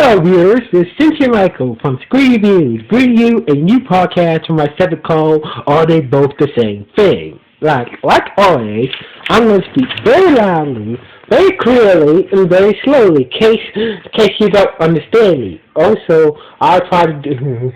Hello viewers, this is Cynthia Michael from Screen Reviews, bringing you a new podcast from my segment called Are They Both the Same Thing? Like always, I'm going to speak very loudly, very clearly, and very slowly, in case you don't understand me. Also, I'll try to do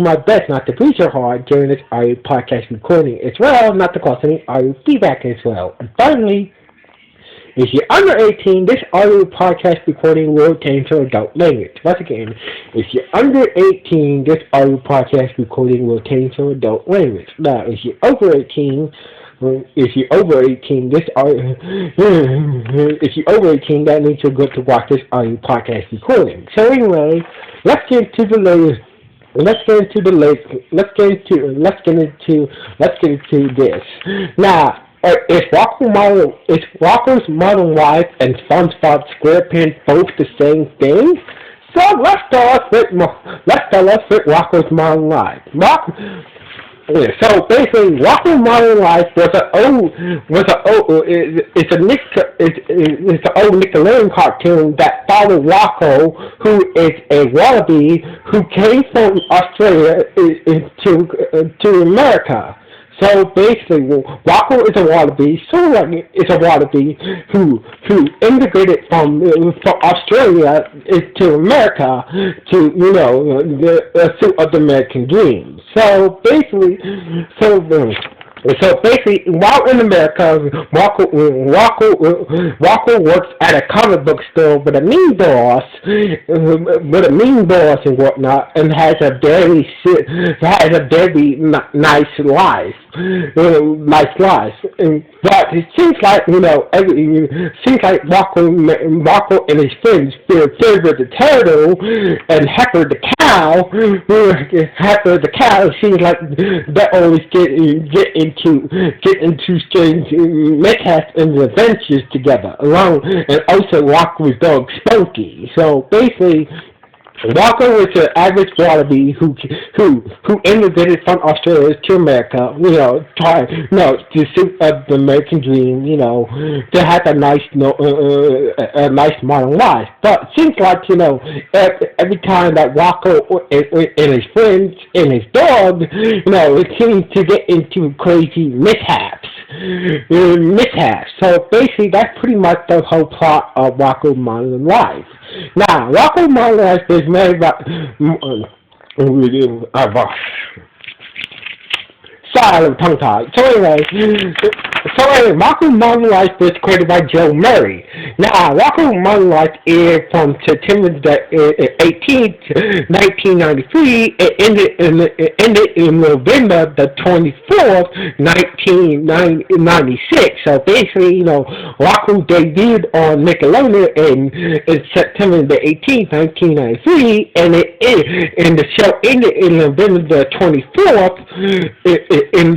my best not to breathe so hard during this audio podcast recording as well, not to cause any audio feedback as well. And finally, if you're under 18, this audio podcast recording will contain to adult language. Once again, if you're under 18, this audio podcast recording will contain to adult language. Now, if you're over 18, that means you're good to watch this audio podcast recording. So anyway, let's get into this. Now, is Rocko's Modern Life and SpongeBob SquarePants both the same thing? So let's start off with Rocko's Modern Life. So basically, Rocko's Modern Life it's an old Nickelodeon cartoon that followed Rocko, who is a wallaby who came from Australia to America. So basically, Rocko is a wallaby. Who immigrated from Australia to America to the suit of the American dream. So basically, while in America, Rocko works at a comic book store with a mean boss and whatnot, and has a very nice life. But it seems like Rocko and his friends Silver the turtle and Heifer the cow. Heifer the cow seems like they always get into strange mishaps and adventures together, along, and also Rocko's dog Spunky. So basically, Rocko is an average wallaby who immigrated from Australia to America, to suit the American dream, to have a nice modern life. But it seems like, every time that Rocko and his friends and his dog, it seems to get into crazy mishaps. So basically, that's pretty much the whole plot of Rocko's Modern Life. Now, Rocko's Modern Life is made about tongue-tied. So anyway, Rocko's Modern Life was created by Joe Murray. Now, Rocko's Modern Life is from September 18th, 1993. It ended in November the 24th, 1996. So basically, Rocko debuted on Nickelodeon in September the 18th, 1993, and the show ended in November the 24th. In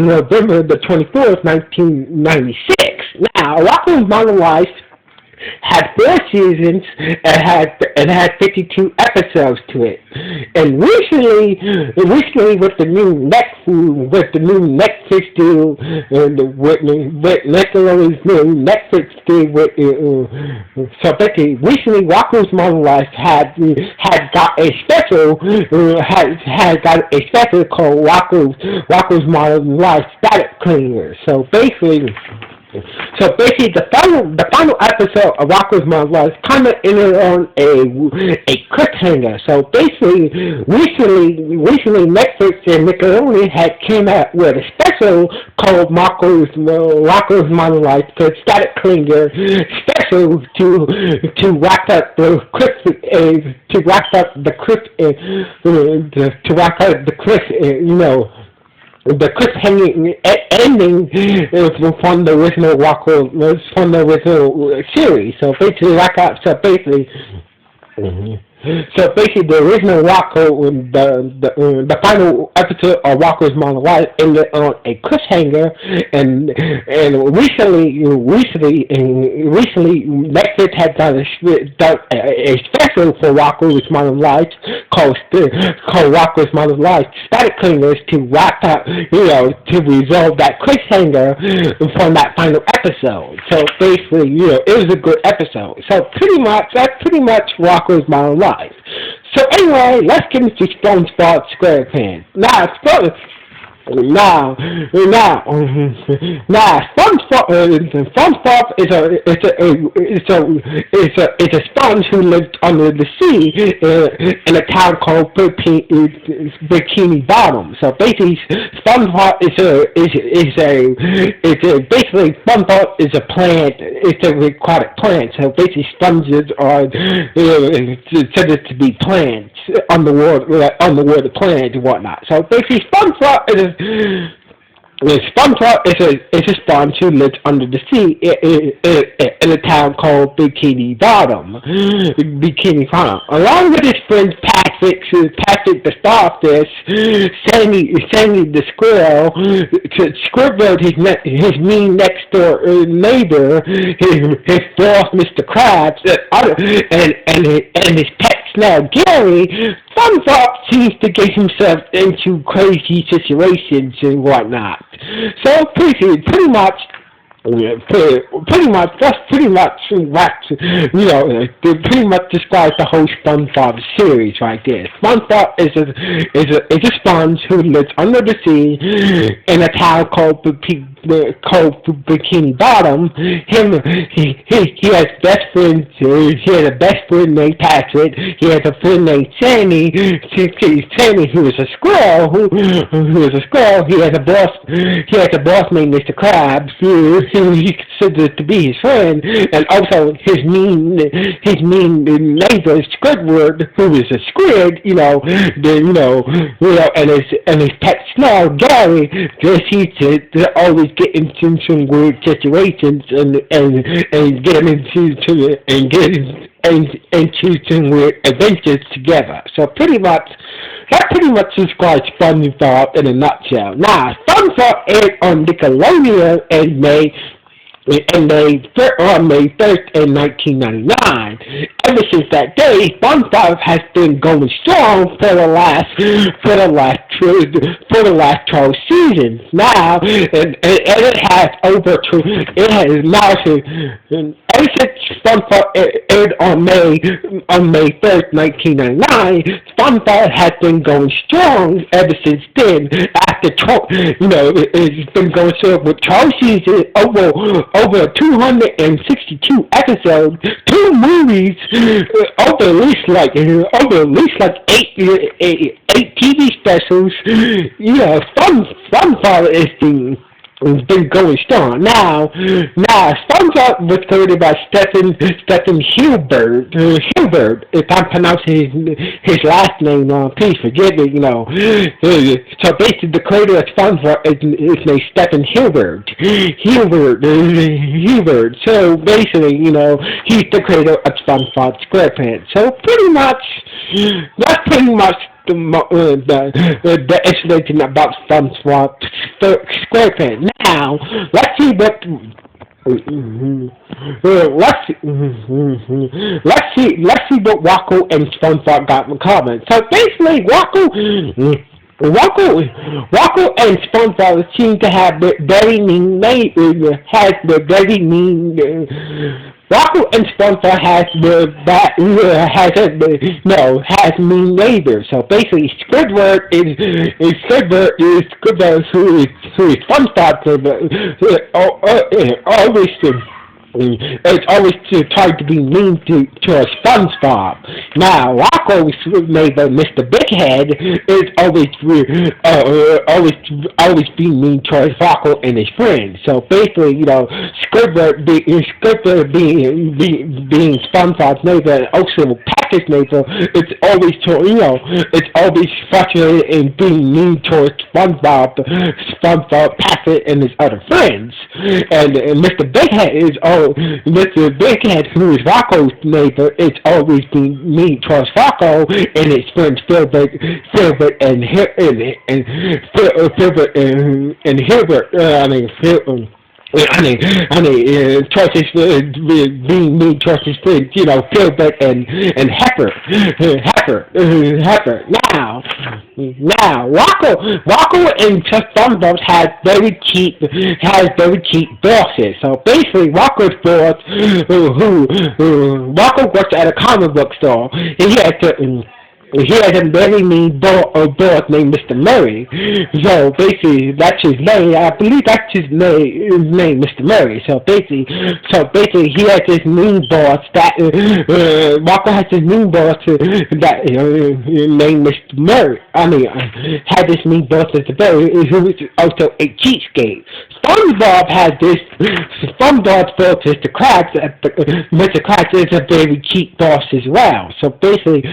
November the 24th, 1996. Now, Rocko's Modern Life had 4 seasons and had 52 episodes to it. And recently with the new Netflix deal, with Nickelodeon's new Netflix deal, so basically, recently Rocko's Modern Life had got a special called Rocko's Modern Life Static Cleaner. So basically, the final episode of Rocko's Modern Life kind of ended on a cliffhanger. So basically, recently Netflix and Nickelodeon had came out with a special called Rocko's Modern Life Static Cleaner special to wrap up the the cliffhanging ending from the original series. So basically, So basically, the original Rocko, the final episode of Rocko's Modern Life ended on a cliffhanger, and recently, Netflix had done a special for Rocko's Modern Life called Rocko's Modern Life Static Cleaners to wrap up, to resolve that cliffhanger from that final episode. So basically, it was a good episode. So that's pretty much Rocko's Modern Life. So anyway, let's get into SpongeBob SquarePants. SpongeBob is a sponge who lives under the sea in a town called Bikini Bottom. So basically, SpongeBob basically SpongeBob is a plant. It's an aquatic plant. So basically, sponges are considered to be plants, underwater plants and whatnot. So basically, SpongeBob is a sponge who lives under the sea in a town called Bikini Bottom. Along with his friends Patrick the starfish, Sandy the squirrel, Squidward his mean next door neighbor, his boss Mr. Krabs, and his pet snail Gary. SpongeBob seems to get himself into crazy situations and whatnot. So pretty much that's pretty much describes the whole SpongeBob series right there. SpongeBob is a sponge who lives under the sea in a town called Bikini Bottom. He has best friends. He has a best friend named Patrick. He has a friend named Sandy. Sandy, who is a squirrel. He has a boss. He has a boss named Mr. Krabs, who he considers to be his friend, and also his mean neighbor Squidward, who is a squid. And his pet snail Gary. He's always get into some weird situations and get them into some weird adventures together. So that pretty much describes SpongeBob in a nutshell. Now, SpongeBob aired on Nickelodeon in May 1st in 1999. Ever since that day, SpongeBob has been going strong for the last 12 seasons. Now, and it has ever since SpongeBob aired on May 1st, 1999, SpongeBob has been going strong ever since then. After it's been going strong with 12 seasons, over 262 episodes, 2 movies, over at least like 8 TV specials. SpongeBob is been going strong. Now, SpongeBob was created by Stephen Hilbert. If I'm pronouncing his last name wrong, please forgive me. So basically, the creator of SpongeBob is named Stephen Hilbert. So basically, he's the creator of SpongeBob SquarePants. So that's pretty much the explanation about SpongeBob SquarePants. Now, let's see what Rocko and SpongeBob got in common. So basically, Rocko and SpongeBob seem to have very mean neighbors. Rocko and SpongeBob has mean neighbors. So basically, Squidward is who is SpongeBob's neighbor. It's always tried to be mean to a SpongeBob. Now, Rocko's neighbor, Mr. Bighead, is always being mean towards Rocko and his friends. So basically, Squidward being SpongeBob's neighbor, and also Patrick's neighbor, it's always it's always frustrated and being mean towards SpongeBob, Patrick, and his other friends. And Mr. Bighead, who is Rocko's neighbor, is always being mean towards Rocko and his friends Filbert and Hilbert. Towards his being mean towards his friends, Filbert and Heifer. Now, Rocko and SpongeBob has very cheap bosses. So basically, Rocko's boss, Rocko works at a comic book store, and he has a very mean boss named Mr. Murray. So basically, that's his name. I believe that's his name, Mr. Murray. So basically, he has this mean boss that Rocko has this mean boss that named Mr. Murray. Had this mean boss Mr. Murray, who is also a cheapskate. SpongeBob's boss is the Krabs. Mr. Krabs is a very cheap boss as well. So basically,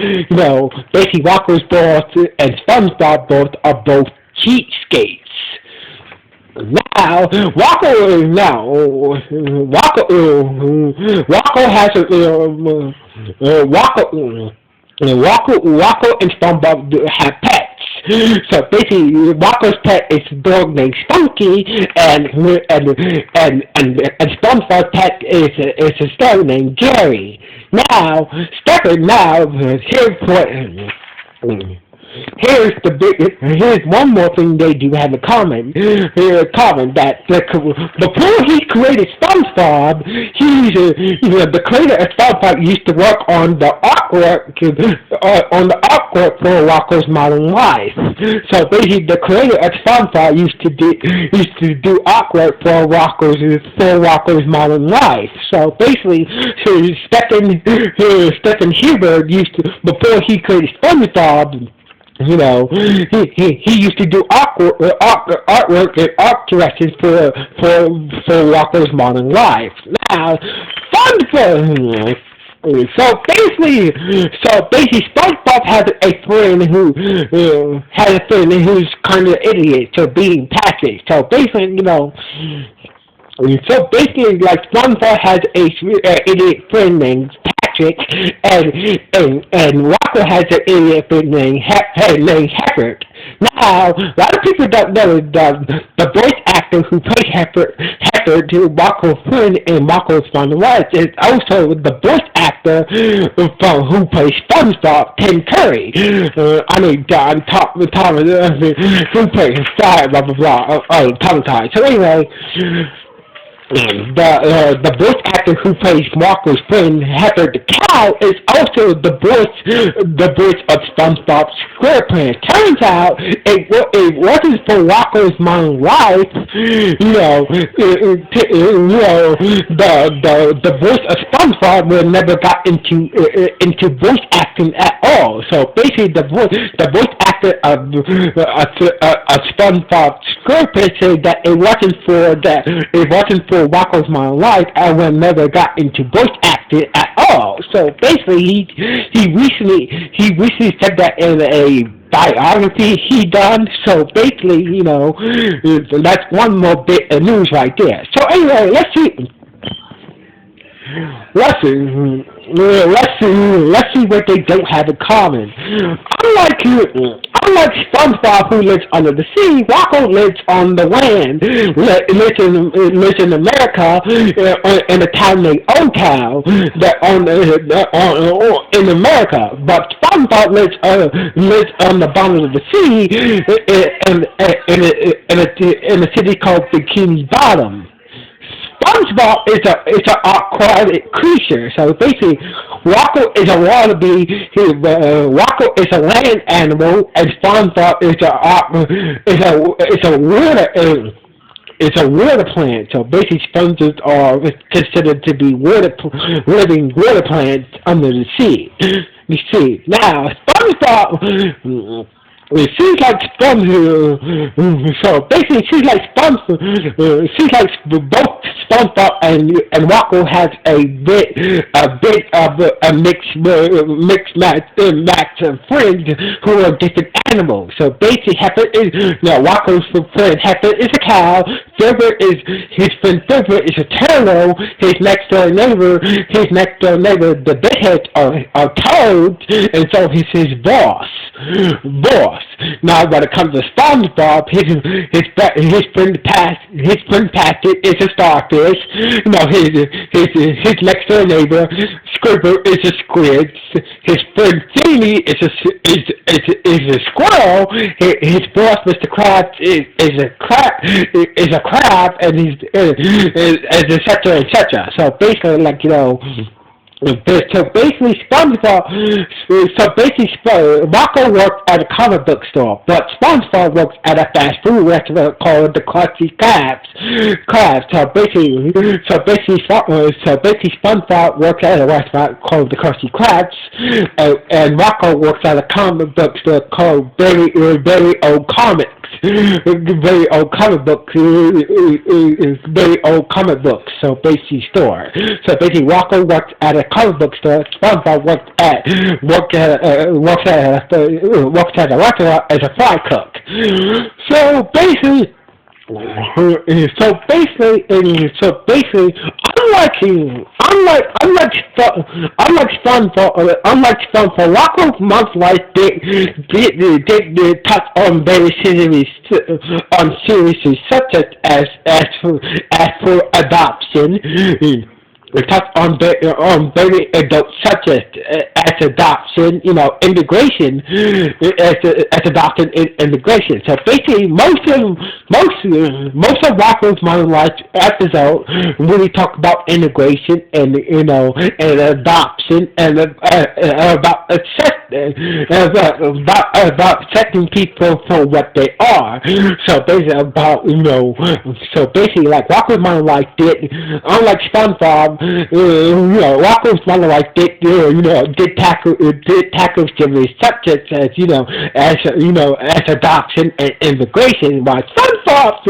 Rocko's boss and SpongeBob boss are both cheapskates. Now, Rocko has Rocko and SpongeBob have pets. So basically, Rocko's pet is a dog named Spunky, and SpongeBob's pet is a dog named Jerry. Now, here's one more thing they do have in common. That before he created SpongeBob, the creator of SpongeBob used to work on the artwork for Rocko's Modern Life. So basically, the creator of SpongeBob used to do artwork for Rocko's Modern Life. So basically, Stephen Hilbert before he created SpongeBob. He used to do artwork and art directions for Rocko's Modern Life. Now, SpongeBob. So basically, SpongeBob has a friend who's kind of an idiot, so being Patrick. So basically, like SpongeBob has a idiot friend named Patrick, and Rocko has an idiot friend named Heifer. Now, a lot of people don't know the voice actor who plays Heifer to Rocko's friend in Rocko's Modern Life is also the voice actor who plays SpongeBob, Tim Curry. Who plays Star, blah blah blah. So anyway. The voice actor who plays Rocko's friend Heifer the cow is also the voice of SpongeBob SquarePants. Turns out it wasn't for Rocko's Modern Life. The voice of SpongeBob never got into voice acting at all. So basically, the voice actor of SpongeBob SquarePants said that it wasn't for Rocko's Modern Life, and never got into voice acting at all. So basically, he recently said that in a biography he done. So basically, that's one more bit of news right there. So anyway, let's see what they don't have in common. Unlike SpongeBob, who lives under the sea, Rocko lives on the land, lives in America, in a town named Old Town, in America. But SpongeBob lives on the bottom of the sea, in a city called Bikini Bottom. SpongeBob is an aquatic creature, so basically, Rocko is a wallaby. Rocko is a land animal, and SpongeBob is a water plant. So basically, sponges are considered to be living water plants under the sea. You see, now SpongeBob She's like Sponge. So basically, she's like Sponge. She's like both SpongeBob and Rocko has a bit of a mixed match of friends who are different animals. So basically, Heifer is Rocko's friend. Heifer is a cow. Silver is his friend. Silver is a turtle. His next door neighbor, the bedheads are toads, and so he's his boss. Now, when it comes to SpongeBob, his friend Patrick is a starfish. His next door neighbor Squidward is a squid. His friend Feeny is a squirrel. His boss, Mr. Krabs, is a crab, and he's etc. So basically, Rocko works at a comic book store, but SpongeBob works at a fast food restaurant called the Krusty Krabs. SpongeBob works at a restaurant called the Krusty Krabs, and Rocko works at a comic book store called Very Old Comics. Very old comic book, so basically store. So basically, Rocko works at a comic book store. SpongeBob works at a restaurant as a fry cook. So basically, unlike SpongeBob, Rocko's mom's life did touch on various series such as for adoption. We touched on very adult subjects as adoption, immigration, as adoption and immigration. So basically, most of Rocko's Modern Life episode really talk about immigration and adoption and about accepting people for what they are. So basically, like Rocko's Modern Life did, unlike SpongeBob. Rocko's Modern Life did tackle serious subjects as adoption and immigration. While SpongeBob,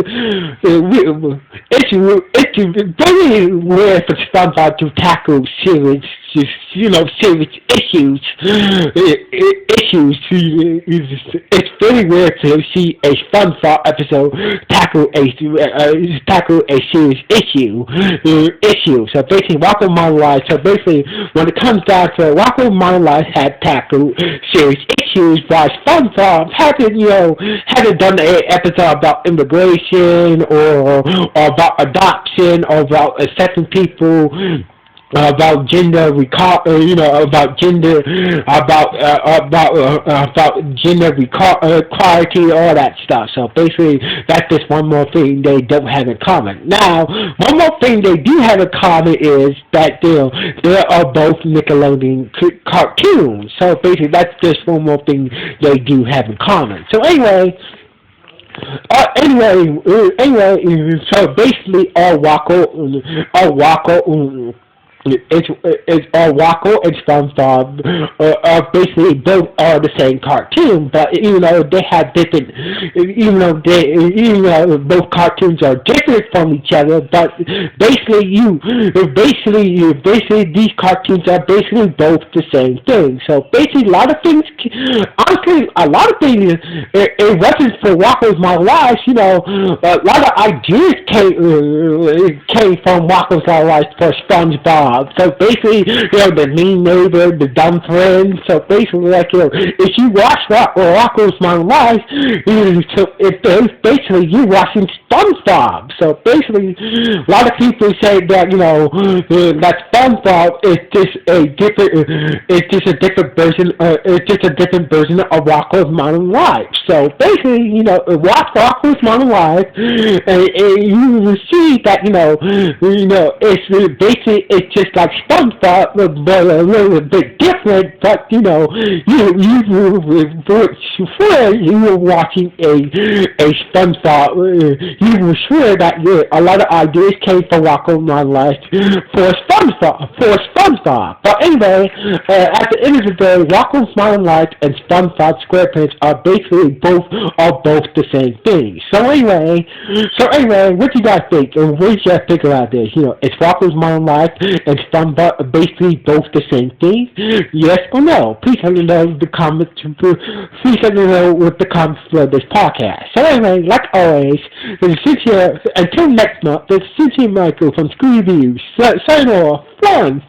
it's very rare for SpongeBob to tackle serious issues. It's very rare to see a SpongeBob episode tackle a serious issue. So basically, Rocko Modern Life. So basically, when it comes down to it, Rocko Modern Life had tackled serious issues, while SpongeBob hadn't done an episode about immigration or about adoption or about accepting people. About gender about gender equality, all that stuff. So basically, that's just one more thing they don't have in common. Now, one more thing they do have in common is that they are both Nickelodeon cartoons. So basically, that's just one more thing they do have in common. So anyway, so basically, all Rocko. It's all Rocko and SpongeBob basically both are the same cartoon, but they have different. Both cartoons are different from each other, but basically these cartoons are basically both the same thing. So basically, a lot of things. Honestly, it wasn't for Rocko's Modern Life. A lot of ideas came from Rocko's Modern Life for SpongeBob. So basically, the mean neighbor, the dumb friend. So basically, if you watch Rocko's Modern Life, it's basically you watching SpongeBob. So basically, a lot of people say that that SpongeBob is just a different version of Rocko's Modern Life. So basically, watch Rocko's Modern Life, and you will see that it's basically it's just just like SpongeBob, but a little bit different. But you swear you were watching a SpongeBob. You were sure that a lot of ideas came from Rocko Modern Life for SpongeBob. But anyway, at the end of the day, Rocko's Modern Life and SpongeBob SquarePants are basically both the same thing. So anyway, what you guys think? And what do you guys think about this? Is Rocko's Modern Life and SpongeBob basically both the same thing? Yes or no? Please let me know in the comments. Please let me know with the comments for this podcast. So anyway, like always, until next month, this is Michael from Scooby-Doo. Sign off. One.